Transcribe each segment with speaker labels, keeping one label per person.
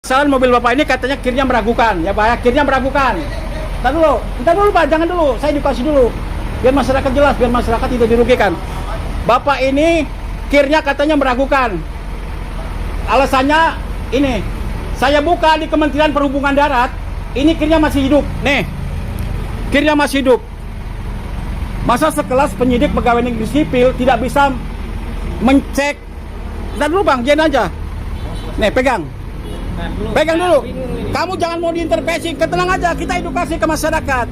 Speaker 1: Soal mobil Bapak ini katanya kirnya meragukan, ya Pak, ya, kirnya meragukan. Entar dulu Pak, jangan dulu, saya edukasi dulu. Biar masyarakat jelas, biar masyarakat tidak dirugikan. Bapak ini kirnya katanya meragukan. Alasannya ini, saya buka di Kementerian Perhubungan Darat, ini kirnya masih hidup. Nih, kirnya masih hidup. Masa sekelas penyidik pegawai negeri sipil tidak bisa mencek? Entar dulu Bang, jangan aja. Nih, pegang. Pegang dulu. Kamu jangan mau diintervensi, tenang aja, kita edukasi ke masyarakat.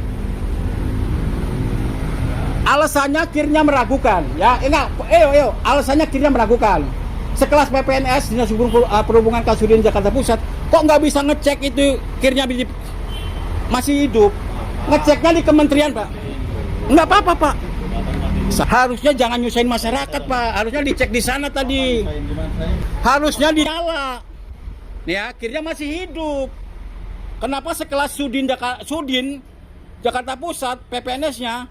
Speaker 1: Alasannya kirnya meragukan, ya. Enggak, alasannya kirnya meragukan. Sekelas PPNS Dinas Perhubungan Kasudin Jakarta Pusat, kok nggak bisa ngecek itu kirnya masih hidup? Ngeceknya di kementerian, Pak. Nggak apa-apa, Pak. Harusnya jangan nyusahin masyarakat, Pak. Harusnya dicek di sana tadi. Harusnya dinyala. Ya, akhirnya masih hidup. Kenapa sekelas Sudin Jakarta Pusat PPNS-nya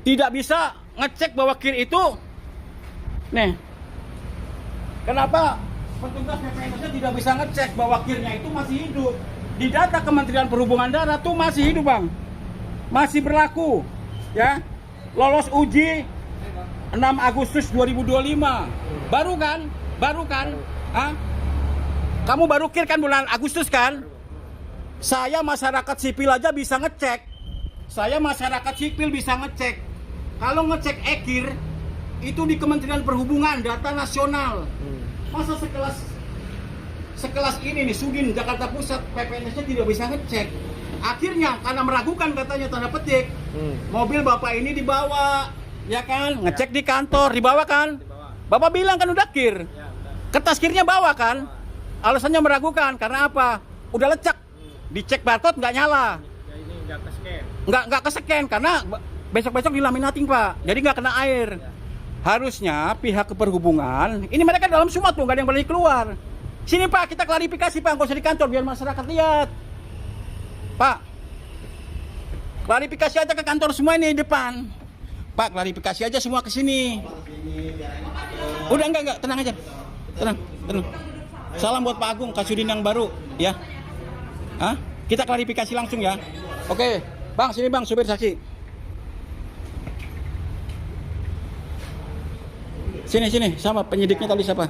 Speaker 1: tidak bisa ngecek bahwa kir itu? Nih, kenapa petugas PPNS-nya tidak bisa ngecek bahwa kirnya itu masih hidup? Di data Kementerian Perhubungan Darat tuh masih hidup, Bang. Masih berlaku, ya. Lolos uji 6 Agustus 2025. Baru kan? Hah? Kamu baru kir kan bulan Agustus kan? Saya masyarakat sipil aja bisa ngecek. Saya masyarakat sipil bisa ngecek. Kalau ngecek ekir itu di Kementerian Perhubungan, data nasional. Masa sekelas ini nih Sudin Jakarta Pusat PPNS-nya tidak bisa ngecek. Akhirnya karena meragukan katanya tanda petik, mobil Bapak ini dibawa, ya kan? Ngecek di kantor, dibawa kan? Bapak bilang kan udah kir. Kertas kirnya bawa kan? Alasannya meragukan karena apa? Udah lecek, dicek barcode nggak nyala, nggak kescan karena besok dilaminating Pak, jadi nggak kena air. Harusnya pihak keperhubungan, ini mereka dalam sumat tuh, nggak ada yang boleh keluar. Sini Pak, kita klarifikasi Pak, nggak usah di kantor biar masyarakat lihat. Pak, klarifikasi aja ke kantor semua ini depan. Pak, klarifikasi aja semua ke sini. Udah enggak, tenang aja, tenang. Salam buat Pak Agung, Kasudin yang baru, ya. Hah? Kita klarifikasi langsung ya. Oke, Bang, sini Bang, supir saksi. Sini, sama penyidiknya tadi siapa?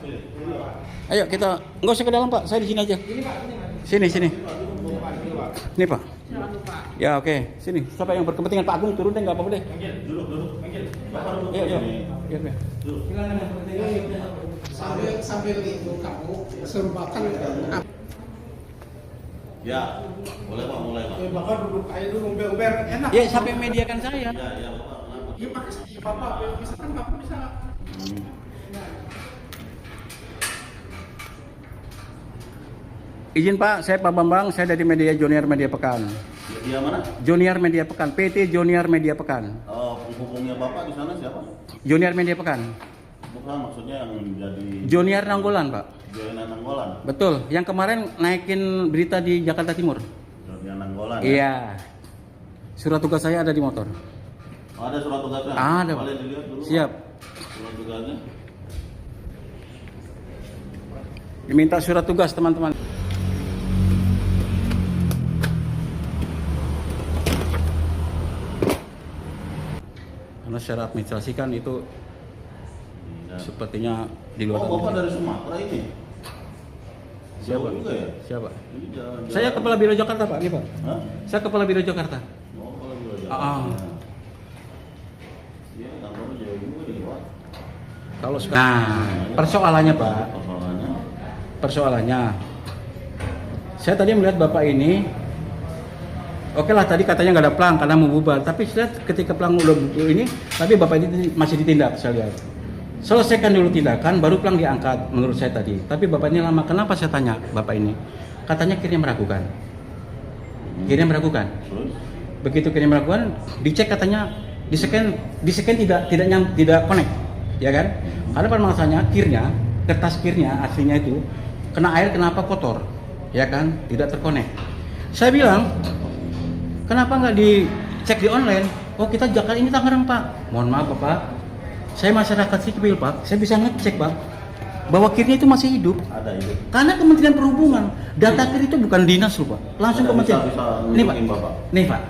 Speaker 1: Ayo kita, nggak usah ke dalam Pak, saya di sini aja. Sini. Ini Pak. Ya oke, sini. Siapa yang berkepentingan Pak Agung turun deh, nggak apa-apa deh. Duduk. Iya.
Speaker 2: Sambil itu kamu suruh makan.
Speaker 3: Ya, boleh Pak,
Speaker 2: Bapak duduk aja dulu, umber enak.
Speaker 1: Ya, sampai mediakan saya.
Speaker 3: Ya, Bapak.
Speaker 2: Ya makasih Bapak, misalkan Bapak bisa.
Speaker 1: Izin Pak, saya Pak Bambang, saya dari Media Junior Media Pekan.
Speaker 3: Dia mana?
Speaker 1: Junior Media Pekan, PT Junior Media Pekan.
Speaker 3: Oh, penghubungnya Bapak di sana siapa?
Speaker 1: Junior Media Pekan.
Speaker 3: Bukan, maksudnya yang jadi
Speaker 1: Junior Nanggolan Pak.
Speaker 3: Junior Nanggolan.
Speaker 1: Betul, yang kemarin naikin berita di Jakarta Timur.
Speaker 3: Junior Nanggolan.
Speaker 1: Iya. Surat tugas saya ada di motor.
Speaker 3: Oh, ada surat tugasnya?
Speaker 1: Ada.
Speaker 3: Boleh dilihat dulu.
Speaker 1: Siap.
Speaker 3: Surat tugasnya.
Speaker 1: Diminta surat tugas teman-teman. Karena secara administrasi kan itu sepertinya di luar.
Speaker 3: Oh, Bapak dari Sumatera ini?
Speaker 1: Siapa?
Speaker 3: Jauh juga ya?
Speaker 1: Siapa?
Speaker 3: Ini jalan-jalan.
Speaker 1: Saya Kepala Biro Jakarta Pak, ini Pak.
Speaker 3: Hah?
Speaker 1: Saya Kepala Biro Jakarta.
Speaker 3: Oh, kalau di luar Iya, kantornya jauh juga di luar.
Speaker 1: Kalau sekarang. Nah, persoalannya Pak. Persoalannya. Saya tadi melihat Bapak ini. Oke lah, tadi katanya nggak ada pelang karena mau bubar. Tapi saya lihat ketika pelang udah ini, tapi Bapak ini masih ditindak, saya lihat. Selesaikan dulu tindakan, baru pelang diangkat menurut saya tadi. Tapi Bapak ini lama, kenapa saya tanya Bapak ini? Katanya kirnya meragukan. Kirnya meragukan. Begitu kirnya meragukan, dicek katanya, di-scan tidak connect, ya kan? Karena permasalahannya kirnya, kertas kirnya aslinya itu kena air, kenapa kotor, ya kan? Tidak terkonek. Saya bilang, kenapa nggak dicek di online? Oh kita Jakarta ini Tangerang Pak. Mohon maaf Bapak, saya masyarakat sipil Pak, saya bisa ngecek Pak. bahwa kirnya itu masih hidup.
Speaker 3: Ada itu.
Speaker 1: Karena Kementerian Perhubungan, data kir itu bukan dinas loh Pak, langsung
Speaker 3: Ada,
Speaker 1: Kementerian.
Speaker 3: bisa
Speaker 1: Nih Pak,
Speaker 3: nunjukin, Bapak.
Speaker 1: nih Pak,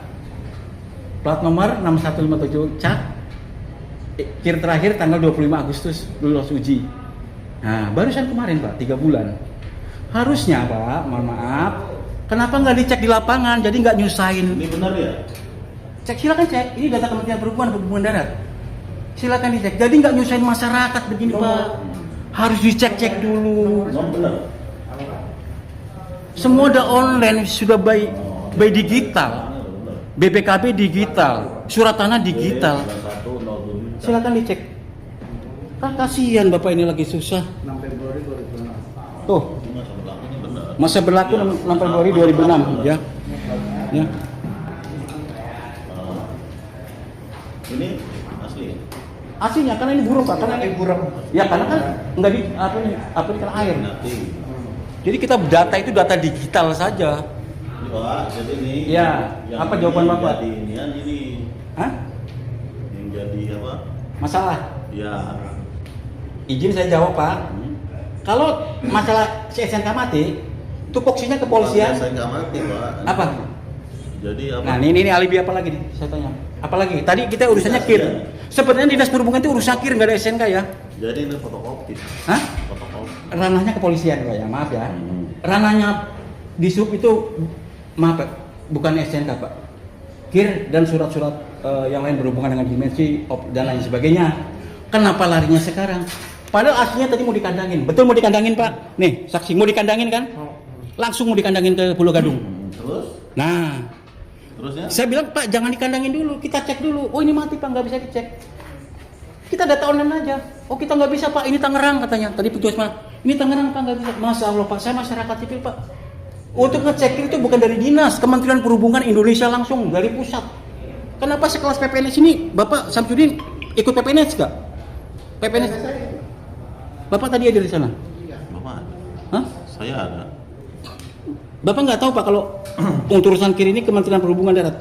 Speaker 1: plat nomor 6157 cat, kir terakhir tanggal 25 Agustus lulus uji. Nah, barusan kemarin Pak, 3 bulan. Harusnya Pak, mohon maaf, kenapa nggak dicek di lapangan, jadi nggak nyusahin.
Speaker 3: Ini benar ya?
Speaker 1: Cek, silakan cek, ini data Kementerian Perhubungan Darat. Silakan dicek, jadi nggak nyusahin masyarakat begini Pak. Harus dicek-cek dulu.
Speaker 3: Memang benar.
Speaker 1: Semua udah online, sudah by digital. BPKB digital, surat tanah digital.
Speaker 3: 9107.
Speaker 1: Silakan dicek. Kan kasihan Bapak ini lagi susah.
Speaker 2: 6 Februari 2006.
Speaker 1: Tuh,
Speaker 3: Ini masa berlakunya benar.
Speaker 1: masa berlaku 6 Februari 2006 ya. Ya.
Speaker 3: Ini asli ya?
Speaker 1: Aslinya karena ini burung Pak, karena ini burung. Ya karena kan nggak di apa ini kena air.
Speaker 3: Nanti.
Speaker 1: Jadi kita data itu data digital saja.
Speaker 3: Ini Pak, jadi ini.
Speaker 1: Ya,
Speaker 3: yang
Speaker 1: apa
Speaker 3: ini
Speaker 1: jawaban Bapak?
Speaker 3: Jadi ini.
Speaker 1: Hah?
Speaker 3: Yang jadi apa?
Speaker 1: Masalah?
Speaker 3: Ya.
Speaker 1: Izin saya jawab Pak. Kalau masalah si SNK mati, tupoksinya kepolisian.
Speaker 3: Saya nggak mati Pak.
Speaker 1: Apa?
Speaker 3: Jadi apa?
Speaker 1: Nah ini alibi apa lagi nih? Saya tanya. Apa lagi? Tadi kita urusannya kir. Sebenarnya dinas perhubungan itu urusan kir, nggak ada SNK ya?
Speaker 3: Jadi ini fotokopi.
Speaker 1: Hah?
Speaker 3: Fotokopi.
Speaker 1: Ranahnya kepolisian Pak ya, maaf ya. Ranahnya di sub itu maaf Pak, bukan SNK Pak. Kir dan surat-surat yang lain berhubungan dengan dimensi dan lain sebagainya. Kenapa larinya sekarang? Padahal aslinya tadi mau dikandangin. Betul mau dikandangin Pak? Nih saksi mau dikandangin kan? Langsung mau dikandangin ke Pulau Gadung.
Speaker 3: Terus?
Speaker 1: Nah,
Speaker 3: Terusnya?
Speaker 1: saya bilang Pak jangan dikandangin dulu, kita cek dulu. Oh ini mati Pak, nggak bisa dicek. Kita data online aja. Oh kita nggak bisa Pak, ini Tangerang katanya. Tadi petugas mana? Ini Tangerang Pak, nggak bisa. Masya Allah Pak, saya masyarakat sipil Pak. Untuk ngecek itu bukan dari dinas, Kementerian Perhubungan Indonesia langsung dari pusat. Kenapa sekelas PPNS ini Bapak Samsudin ikut PPNS nggak? PPNS? Bapak tadi ada di sana?
Speaker 3: Bapak,
Speaker 1: Hah?
Speaker 3: saya ada.
Speaker 1: Bapak nggak tahu Pak kalau untuk urusan kir ini Kementerian Perhubungan Darat.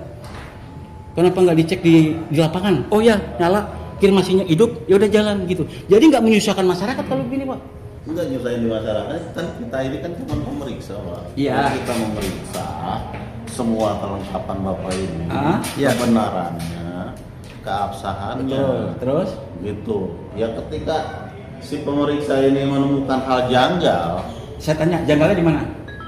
Speaker 1: Kenapa nggak dicek di lapangan? Oh ya, nyala, kir masihnya hidup, ya udah jalan gitu. Jadi nggak menyusahkan masyarakat kalau begini Pak.
Speaker 3: Enggak nyusahin di masyarakat, kan kita ini kan cuma memeriksa Pak.
Speaker 1: Iya.
Speaker 3: Jadi kita memeriksa semua kelengkapan Bapak ini,
Speaker 1: Iya.
Speaker 3: kebenarannya, keabsahannya,
Speaker 1: Betul. Terus?
Speaker 3: gitu. Ya ketika si pemeriksa ini menemukan hal janggal,
Speaker 1: Saya tanya, janggalnya di mana?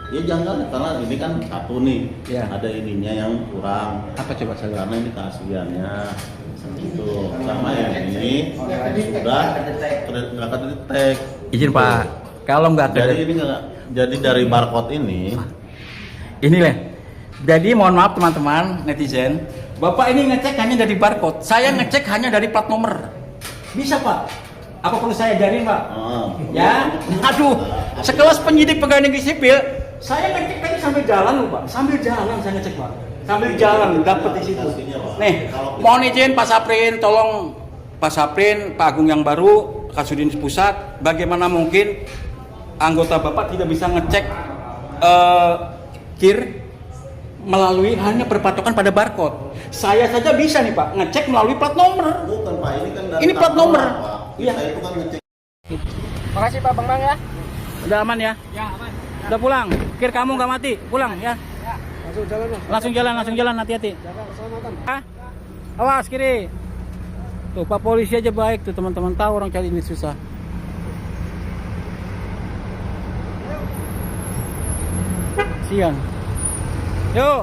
Speaker 3: ya janggalnya karena ini kan satu nih,
Speaker 1: Iya.
Speaker 3: ada ininya yang kurang.
Speaker 1: Apa coba saya lihat?
Speaker 3: Karena ini keasliannya itu sama ini sudah nggak kedetek.
Speaker 1: Izin Pak, kalau nggak
Speaker 3: Jadi
Speaker 1: ada,
Speaker 3: ini nggak, jadi dari barcode ini
Speaker 1: inilah. Jadi mohon maaf teman-teman netizen, Bapak ini ngecek hanya dari barcode, saya ngecek hanya dari plat nomor. Bisa Pak? Apa perlu saya ajarin Pak? Ya, aduh, sekelas penyidik pegawai negeri sipil, saya ngecek tadi sambil jalan loh Pak, sambil jalan saya ngecek Pak, sambil jalan dapat di situ. Nih, mohon izin Pak Saprin, tolong Pak Saprin, Pak Agung yang baru, Kasudin Pusat, bagaimana mungkin anggota Bapak tidak bisa ngecek kir melalui hanya berpatokan pada barcode. Saya saja bisa nih Pak, ngecek melalui plat nomor.
Speaker 3: bukan Pak, ini kan dari
Speaker 1: Ini plat nomor.
Speaker 3: Pak.
Speaker 1: Iya.
Speaker 3: Kita itu kan ngecek.
Speaker 2: Makasih Pak Bang Bang ya.
Speaker 1: Udah aman ya?
Speaker 2: Ya, aman.
Speaker 1: Udah pulang. Kir kamu nggak mati, pulang ya.
Speaker 2: Langsung jalan Mas.
Speaker 1: Langsung jalan, hati-hati.
Speaker 2: Jaga keselamatan.
Speaker 1: Ah, awas kiri. Tuh Pak polisi aja baik tuh teman-teman, tahu orang cari ini susah. Sian. Yuk.